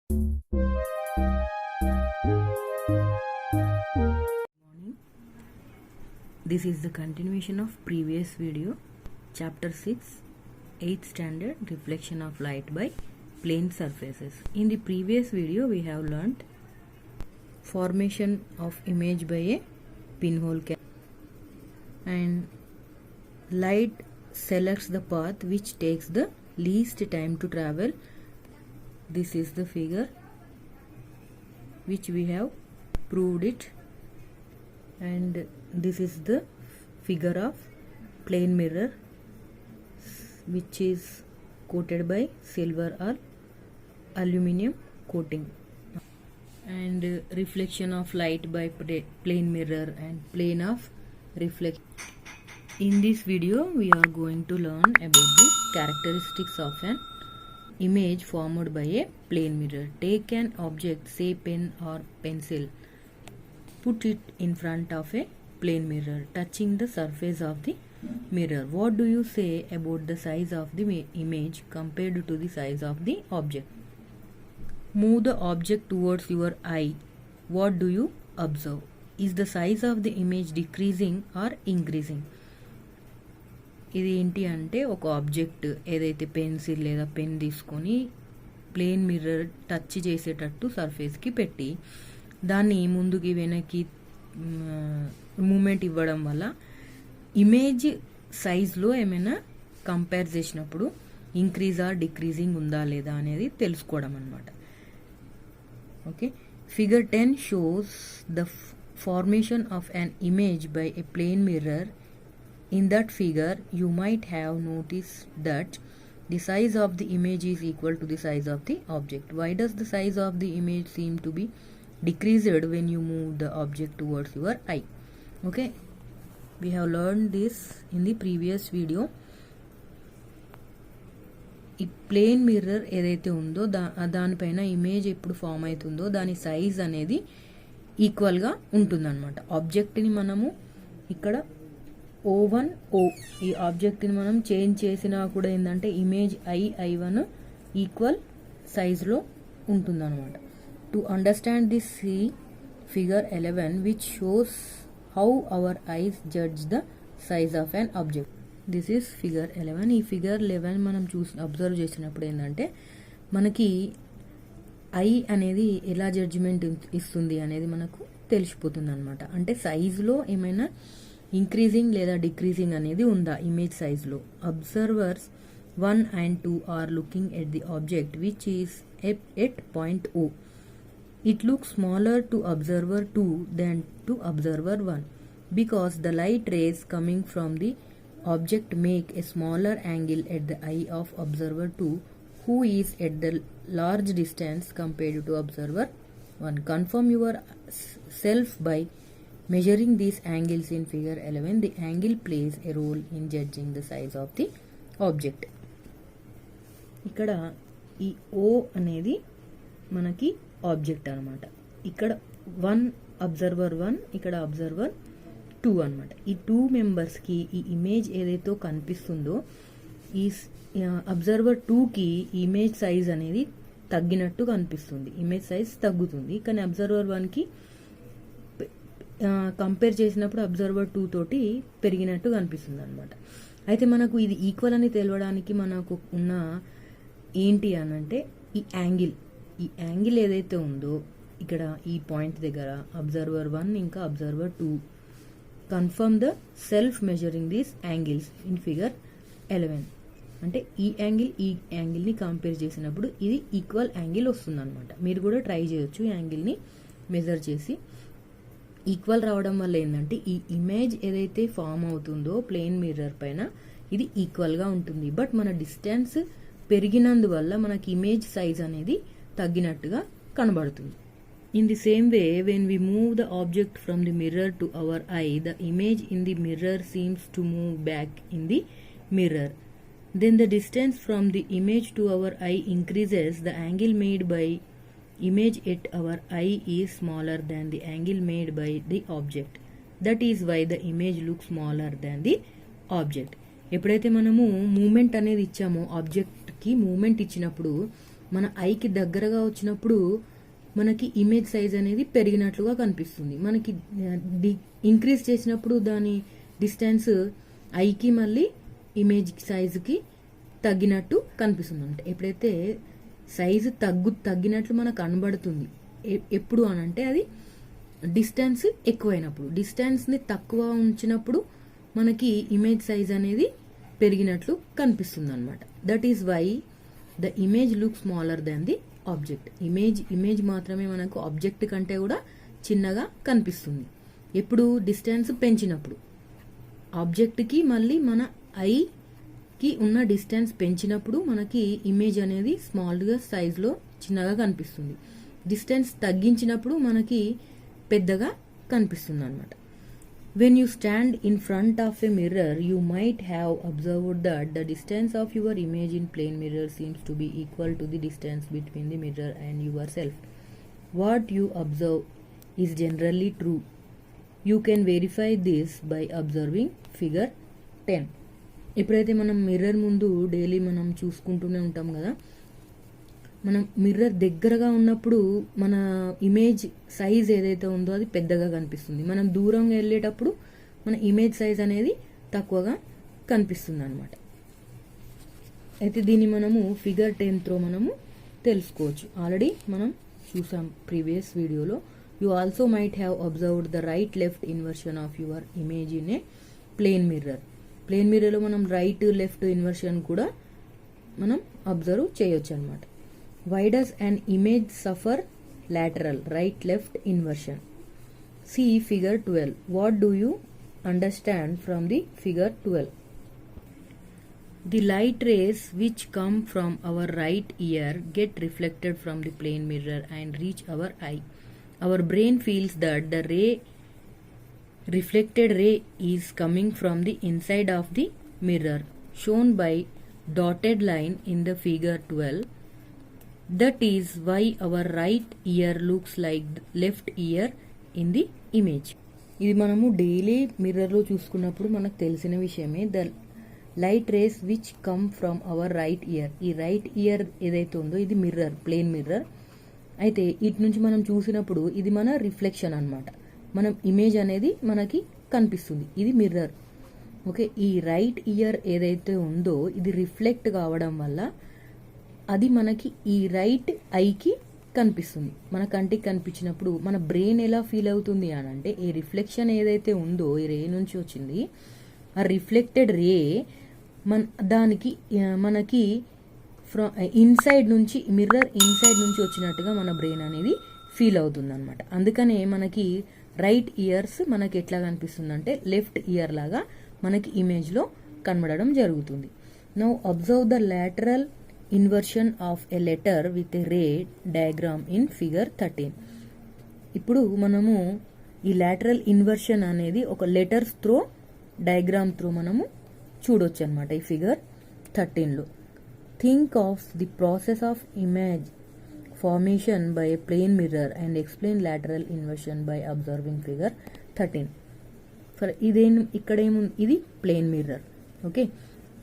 This is the continuation of previous video, chapter 6, 8th standard, reflection of light by plane surfaces. In the previous video we have learnt formation of image by a pinhole camera, and light selects the path which takes the least time to travel. This is the figure which we have proved it, and this is the figure of plane mirror which is coated by silver or aluminum coating, and reflection of light by plane mirror and plane of reflection. In this video we are going to learn about the characteristics of an image formed by a plane mirror. Take an object, say pen or pencil, put it in front of a plane mirror touching the surface of the mirror. What do you say about the size of the image compared to the size of the object? Move the object towards your eye. What do you observe? Is the size of the image decreasing or increasing? ఇది ఏంటి అంటే, ఒక object ఏదైతే pencil లేదా pen తీసుకొని plane mirror touch చేసేటట్టు సర్ఫేస్కి పెట్టి దాన్ని ముందుకి వెనక్కి మూమెంట్ ఇవ్వడం వల్ల ఇమేజ్ సైజ్లో ఏమైనా కంపేర్ చేసినప్పుడు ఇంక్రీజ్ ఆర్ డిక్రీజింగ్ ఉందా లేదా అనేది తెలుసుకోవడం అన్నమాట. Okay, figure 10 shows the formation of an image by a plane mirror. In that figure, you might have noticed that the size of the image is equal to the size of the object. Why does the size of the image seem to be decreased when you move the object towards your eye? Okay, we have learned this in the previous video. ఈ plane mirror ఏదైతే ఉందో దానిపైన image ఎప్పుడు form అవుతుందో దాని size అనేది ఈక్వల్గా ఉంటుందన్నమాట. ఆబ్జెక్ట్ని మనము ఇక్కడ O1 O ఈ ఆబ్జెక్ట్ని మనం చేంజ్ చేసినా కూడా ఏంటంటే ఇమేజ్ I1 ఈక్వల్ సైజ్లో ఉంటుందన్నమాట. To understand this figure 11 which shows how our eyes judge the size of an object. This is figure 11. ఈ ఫిగర్ 11 మనం అబ్జర్వ్ చేసినప్పుడు ఏంటంటే మనకి ఐ అనేది ఎలా జడ్జిమెంట్ ఇస్తుంది అనేది మనకు తెలిసిపోతుంది అనమాట. అంటే సైజులో ఏమైనా ఇంక్రీజింగ్ లేదా డిక్రీజింగ్ అనేది ఉందా ఇమేజ్ సైజ్లో. Observers 1 and 2 are looking at the object which is at point O. It looks smaller to observer 2 than to observer 1 because the light rays coming from the object make a smaller angle at the eye of observer 2 who is at the large distance compared to observer 1. Confirm yourself by measuring these angles in figure 11. The angle plays a role in judging the size of the object. ఇక్కడ ఈ O అనేది మనకి object అనమాట. ఇక్కడ 1 observer 1, ఇక్కడ observer 2 అనమాట. ఈ 2 మెంబర్స్కి ఈ ఇమేజ్ ఏదైతే కనిపిస్తుందో ఈ అబ్జర్వర్ 2కి ఇమేజ్ సైజ్ అనేది తగ్గినట్టు కనిపిస్తుంది, ఇమేజ్ సైజ్ తగ్గుతుంది. కానీ అబ్జర్వర్ 1కి కంపేర్ చేసినప్పుడు అబ్జర్వర్ 2 తోటి పెరిగినట్టు కనిపిస్తుంది అనమాట. అయితే మనకు ఇది ఈక్వల్ అని తెలవడానికి మనకు ఉన్న ఏంటి అనంటే ఈ యాంగిల్ ఏదైతే ఉందో ఇక్కడ ఈ పాయింట్ దగ్గర అబ్జర్వర్ 1 ఇంకా observer 2 confirm the self measuring these angles in figure 11. అంటే ఈ యాంగిల్ని కంపేర్ చేసినప్పుడు ఇది ఈక్వల్ యాంగిల్ వస్తుంది అనమాట. మీరు కూడా ట్రై చేయొచ్చు యాంగిల్ని మెజర్ చేసి. ఈక్వల్ రావడం వల్ల ఏంటంటే ఈ ఇమేజ్ ఏదైతే ఫామ్ అవుతుందో ప్లేన్ మిర్రర్ పైన ఇది ఈక్వల్గా ఉంటుంది. బట్ మన డిస్టెన్స్ పెరిగినందువల్ల మనకి ఇమేజ్ సైజ్ అనేది తగ్గినట్టుగా కనబడుతుంది. In the same way when we move the object from the mirror to our eye the image in the mirror seems to move back in the mirror. Then the distance from the image to our eye increases. The angle made by image at our eye is smaller than the angle made by the object. That is why the image looks smaller than the object. ఎప్పుడైతే మనము moment అనేది ఇచ్చామో ఆబ్జెక్ట్కి moment ఇచ్చినప్పుడు మన ఐకి దగ్గరగా వచ్చినప్పుడు మనకి ఇమేజ్ సైజ్ అనేది పెరిగినట్లుగా కనిపిస్తుంది. మనకి ఇంక్రీజ్ చేసినప్పుడు దాని డిస్టెన్స్ ఐకి మళ్ళీ ఇమేజ్ సైజుకి తగ్గినట్టు కనిపిస్తుంది. అంటే ఎప్పుడైతే సైజు తగ్గినట్లు మనకు కనబడుతుంది ఎప్పుడు అని అంటే అది డిస్టెన్స్ ఎక్కువైనప్పుడు. డిస్టెన్స్ని తక్కువ ఉంచినప్పుడు మనకి ఇమేజ్ సైజ్ అనేది పెరిగినట్లు కనిపిస్తుంది అనమాట. That is why the image look smaller than the object. Image మాత్రమే మనకు ఆబ్జెక్ట్ కంటే కూడా చిన్నగా కనిపిస్తుంది ఎప్పుడు డిస్టెన్స్ పెంచినప్పుడు. ఆబ్జెక్ట్కి మళ్ళీ మన ఐకి ఉన్న డిస్టెన్స్ పెంచినప్పుడు మనకి ఇమేజ్ అనేది స్మాల్గా సైజ్లో చిన్నగా కనిపిస్తుంది. డిస్టెన్స్ తగ్గించినప్పుడు మనకి పెద్దగా కనిపిస్తుంది అనమాట. When you stand in front of a mirror, you might have observed that the distance of your image in plane mirror seems to be equal to the distance between the mirror and yourself. What you observe is generally true. You can verify this by observing figure 10. ఎప్పుడైతే మనం mirror ముందు daily మనం చూసుకుంటూనే ఉంటాం కదా, మనం mirror దగ్గరగా ఉన్నప్పుడు మన ఇమేజ్ సైజ్ ఏదైతే ఉందో అది పెద్దగా కనిపిస్తుంది. మనం దూరంగా వెళ్ళేటప్పుడు మన ఇమేజ్ సైజ్ అనేది తక్కువగా కనిపిస్తుంది అనమాట. అయితే దీన్ని మనము ఫిగర్ 10తో మనము తెలుసుకోవచ్చు. ఆల్రెడీ మనం చూసాం ప్రీవియస్ వీడియోలో. You also might have observed the right left inversion of your image in a plane mirror. Plane మిర్రర్లో మనం రైట్ లెఫ్ట్ ఇన్వర్షన్ కూడా మనం అబ్జర్వ్ చేయొచ్చు అనమాట. Why does an image suffer lateral right-left inversion? See figure 12. What do you understand from the figure 12? The light rays which come from our right ear get reflected from the plane mirror and reach our eye. Our brain feels that the reflected ray is coming from the inside of the mirror, shown by dotted line in the figure 12. That is why our right ear looks like the left ear in the image. ఇది మనము daily మిర్రర్లో చూసుకున్నప్పుడు మనకు తెలిసిన విషయమే. The light race which come from our right year. ఈ right year ఏదైతే ఉందో ఇది మిర్రర్, ప్లేన్ మిర్రర్. అయితే ఇటు నుంచి మనం చూసినప్పుడు ఇది మన రిఫ్లెక్షన్ అన్నమాట. మనం ఇమేజ్ అనేది మనకి కనిపిస్తుంది. ఇది మిర్రర్. ఓకే, ఈ రైట్ ఇయర్ ఏదైతే ఉందో ఇది రిఫ్లెక్ట్ కావడం వల్ల అది మనకి ఈ రైట్ ఐకి కనిపిస్తుంది. మన కంటికి కనిపించినప్పుడు మన బ్రెయిన్ ఎలా ఫీల్ అవుతుంది అని అంటే, ఈ రిఫ్లెక్షన్ ఏదైతే ఉందో ఈ రే నుంచి వచ్చింది, ఆ రిఫ్లెక్టెడ్ రే దానికి మనకి ఇన్సైడ్ నుంచి మిర్రర్ ఇన్సైడ్ నుంచి వచ్చినట్టుగా మన బ్రెయిన్ అనేది ఫీల్ అవుతుంది అనమాట. అందుకనే మనకి రైట్ ఇయర్స్ మనకి ఎట్లా కనిపిస్తుంది అంటే లెఫ్ట్ ఇయర్ లాగా మనకి ఇమేజ్లో కనబడడం జరుగుతుంది. Now observe the lateral inversion of a letter with a ray diagram in figure 13. ఇప్పుడు మనము ఈ లాటరల్ ఇన్వర్షన్ అనేది ఒక లెటర్స్ త్రో డయాగ్రామ్ త్రో మనము చూడొచ్చు అనమాట ఈ ఫిగర్ 13లో. Think of the process of image formation by a plane mirror and explain lateral inversion by observing figure 13. For ఇక్కడేముంది, ఇది ప్లేన్ మిర్రర్. ఓకే,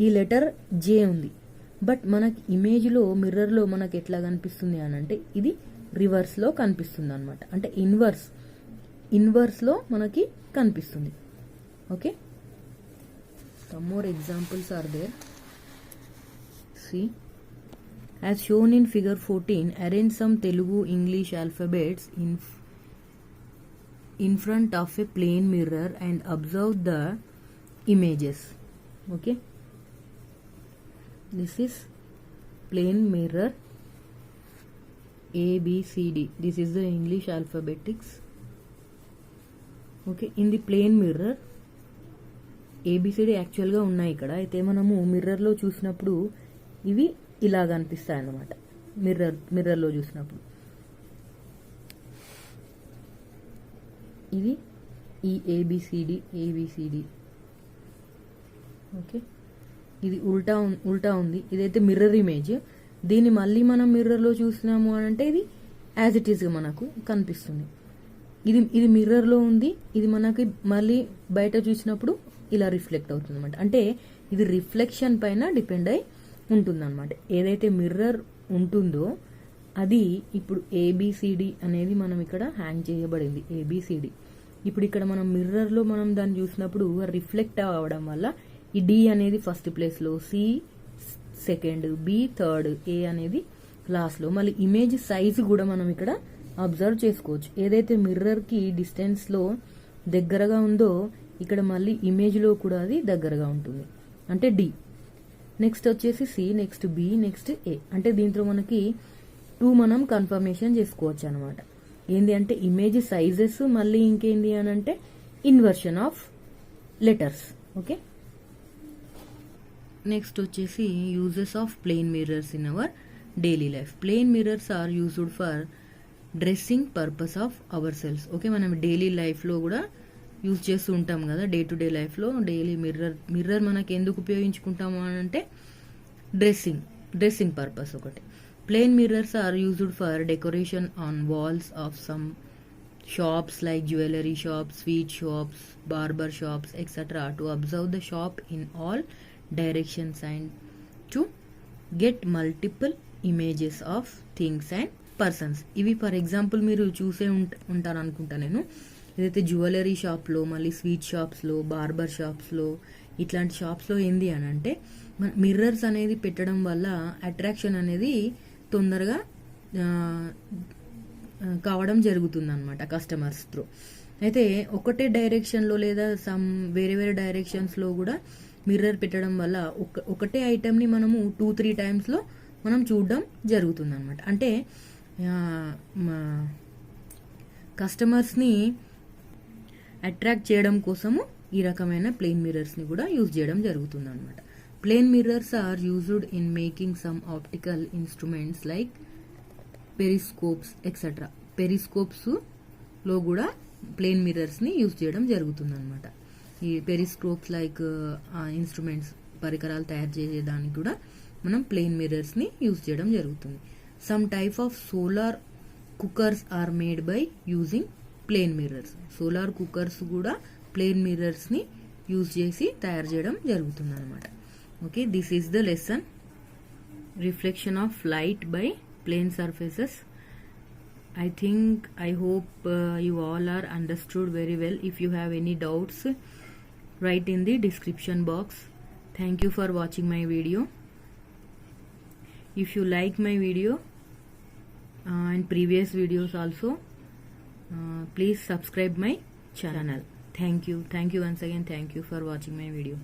ఈ లెటర్ జే ఉంది. బట్ మనకి ఇమేజ్లో మిర్రర్లో మనకి ఎట్లా కనిపిస్తుంది అని అంటే ఇది రివర్స్లో కనిపిస్తుంది అనమాట. అంటే ఇన్వర్స్లో మనకి కనిపిస్తుంది. Okay, some more examples are there. See as shown in figure 14, arrange some Telugu English alphabets in front of a plane mirror and observe the images. Okay, this is plane mirror A B C D. This is the English alphabetics. Okay, in the plane mirror ABCD యాక్చువల్గా ఉన్నాయి ఇక్కడ. అయితే మనము మిర్రర్లో చూసినప్పుడు ఇవి ఇలా కనిపిస్తాయి అన్నమాట. మిర్రర్లో చూసినప్పుడు ఇది ఈ ఏబిసిడి. ఓకే, ఇది ఉల్టా ఉంది. ఇదైతే మిర్రర్ ఇమేజ్. దీన్ని మళ్ళీ మనం మిర్రర్లో చూసినాము అని అంటే ఇది యాజ్ ఇట్ ఈస్గా మనకు కనిపిస్తుంది. ఇది మిర్రర్లో ఉంది, ఇది మనకి మళ్ళీ బయట చూసినప్పుడు ఇలా రిఫ్లెక్ట్ అవుతుంది అనమాట. అంటే ఇది రిఫ్లెక్షన్ పైన డిపెండ్ అయి ఉంటుంది అనమాట. ఏదైతే మిర్రర్ ఉంటుందో అది ఇప్పుడు ఏబిసిడి అనేది మనం ఇక్కడ హ్యాంగ్ చేయబడింది ఏబిసిడి. ఇప్పుడు ఇక్కడ మనం మిర్రర్లో మనం దాన్ని చూసినప్పుడు రిఫ్లెక్ట్ అవ్వడం వల్ల ఈ డి అనేది ఫస్ట్ ప్లేస్లో, సి సెకండ్, బి థర్డ్, ఏ అనేది లాస్ట్లో. మళ్ళీ ఇమేజ్ సైజ్ కూడా మనం ఇక్కడ అబ్జర్వ్ చేసుకోవచ్చు. ఏదైతే మిర్రర్కి డిస్టెన్స్లో దగ్గరగా ఉందో ఇక్కడ మళ్ళీ ఇమేజ్లో కూడా అది దగ్గరగా ఉంటుంది, అంటే డి. నెక్స్ట్ వచ్చేసి సి, నెక్స్ట్ బి, నెక్స్ట్ ఏ. అంటే దీంట్లో మనకి 2 మనం కన్ఫర్మేషన్ చేసుకోవచ్చు అనమాట. ఏంది అంటే ఇమేజ్ సైజెస్, మళ్ళీ ఇంకేంది అని అంటే inversion of letters. Okay, next వచ్చేసి uses of plane mirrors in our daily life. Plane mirrors are used for dressing purpose of our selves. Okay, మనం డైలీ లైఫ్లో కూడా యూజ్ చేస్తూ ఉంటాం కదా, డే టు డే లైఫ్లో డైలీ మిర్రర్ మనకి ఎందుకు ఉపయోగించుకుంటాము అని అంటే డ్రెస్సింగ్ పర్పస్ ఒకటి. Plane mirrors are used for decoration on walls of some shops like jewellery shops, sweet shops, barber shops etcetera to observe the shop in all directions and to get multiple images of things and persons. ఇవి for example మీరు చూసే ఉంటారు అనుకుంటా నేను. ఏదైతే jewellery షాప్లో, మళ్ళీ sweet షాప్స్లో, బార్బర్ షాప్స్లో, ఇట్లాంటి షాప్స్లో ఏంది అని అంటే మిర్రర్స్ అనేది పెట్టడం వల్ల అట్రాక్షన్ అనేది తొందరగా కావడం జరుగుతుంది అనమాట కస్టమర్స్ త్రూ. అయితే ఒకటే డైరెక్షన్లో లేదా సమ్ వేరే వేరే డైరెక్షన్స్లో కూడా మిర్రర్ పెట్టడం వల్ల ఒకటే ఐటెంని మనము 2-3 టైమ్స్లో మనం చూడడం జరుగుతుంది అనమాట. అంటే కస్టమర్స్ని అట్రాక్ట్ చేయడం కోసము ఈ రకమైన ప్లేన్ మిర్రర్స్ని కూడా యూజ్ చేయడం జరుగుతుంది అనమాట. Plane mirrors are used in making some optical instruments like periscopes etcetera. పెరిస్కోప్స్లో కూడా ప్లేన్ మిర్రర్స్ని యూజ్ చేయడం జరుగుతుంది అనమాట. ఈ పెరిస్కోప్స్ లైక్ ఇన్స్ట్రుమెంట్స్, పరికరాలు తయారు చేసేదానికి కూడా మనం ప్లేన్ మిర్రర్స్ని యూజ్ చేయడం జరుగుతుంది. Some type of solar cookers are made by using plane mirrors. Solar cookers కూడా ప్లేన్ మిర్రర్స్ని యూజ్ చేసి తయారు చేయడం జరుగుతుంది అనమాట. Okay, this is the lesson reflection of light by plane surfaces. I hope you all are understood very well. If you have any doubts, write in the description box. Thank you for watching my video. If you like my video and previous videos also, please subscribe my channel. Thank you once again. Thank you for watching my video.